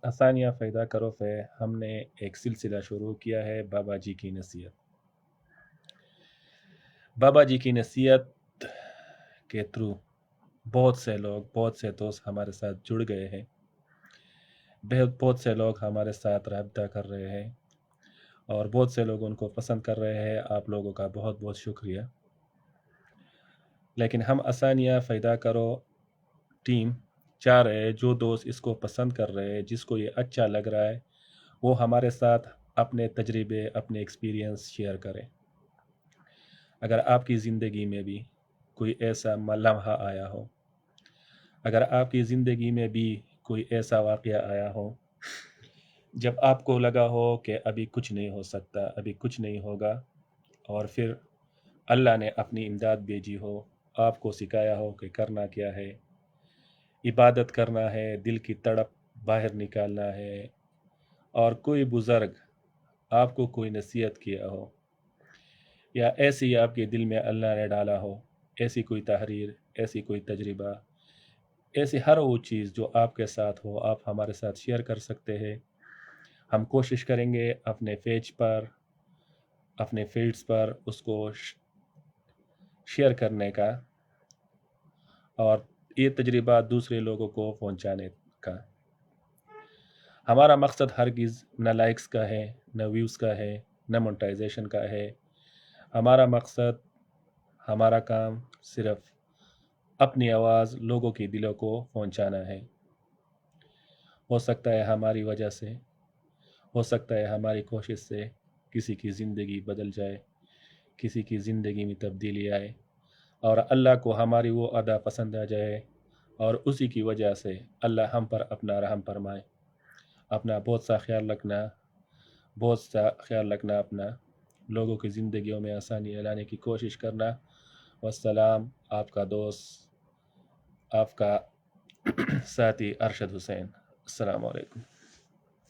آسانیاں پیدا کرو پہ ہم نے ایک سلسلہ شروع کیا ہے بابا جی کی نصیحت. بابا جی کی نصیحت کے تھرو بہت سے لوگ، بہت سے دوست ہمارے ساتھ جڑ گئے ہیں. بہت سے لوگ ہمارے ساتھ رابطہ کر رہے ہیں اور بہت سے لوگ ان کو پسند کر رہے ہیں. آپ لوگوں کا بہت بہت شکریہ. لیکن ہم آسانیاں پیدا کرو ٹیم چاہ رہے ہیں جو دوست اس کو پسند کر رہے ہیں، جس کو یہ اچھا لگ رہا ہے، وہ ہمارے ساتھ اپنے تجربے، اپنے ایکسپیرینس شیئر کریں. اگر آپ کی زندگی میں بھی کوئی ایسا لمحہ آیا ہو، اگر آپ کی زندگی میں بھی کوئی ایسا واقعہ آیا ہو جب آپ کو لگا ہو کہ ابھی کچھ نہیں ہو سکتا، ابھی کچھ نہیں ہوگا، اور پھر اللہ نے اپنی امداد بھیجی ہو، آپ کو سکھایا ہو کہ کرنا کیا ہے، عبادت کرنا ہے، دل کی تڑپ باہر نکالنا ہے، اور کوئی بزرگ آپ کو کوئی نصیحت کیا ہو، یا ایسی آپ کے دل میں اللہ نے ڈالا ہو، ایسی کوئی تحریر، ایسی کوئی تجربہ، ایسی ہر وہ چیز جو آپ کے ساتھ ہو، آپ ہمارے ساتھ شیئر کر سکتے ہیں. ہم کوشش کریں گے اپنے پیج پر، اپنے فیلڈز پر اس کو شیئر کرنے کا اور یہ تجربہ دوسرے لوگوں کو پہنچانے کا. ہمارا مقصد ہرگز نہ لائکس کا ہے، نہ ویوز کا ہے، نہ مونٹائزیشن کا ہے. ہمارا مقصد، ہمارا کام صرف اپنی آواز لوگوں کے دلوں کو پہنچانا ہے. ہو سکتا ہے ہماری وجہ سے، ہو سکتا ہے ہماری کوشش سے کسی کی زندگی بدل جائے، کسی کی زندگی میں تبدیلی آئے، اور اللہ کو ہماری وہ ادا پسند آ جائے، اور اسی کی وجہ سے اللہ ہم پر اپنا رحم فرمائے. اپنا بہت سا خیال رکھنا، بہت سا خیال رکھنا اپنا. لوگوں کی زندگیوں میں آسانی لانے کی کوشش کرنا. والسلام. آپ کا دوست، آپ کا ساتھی ارشد حسین. السلام علیکم.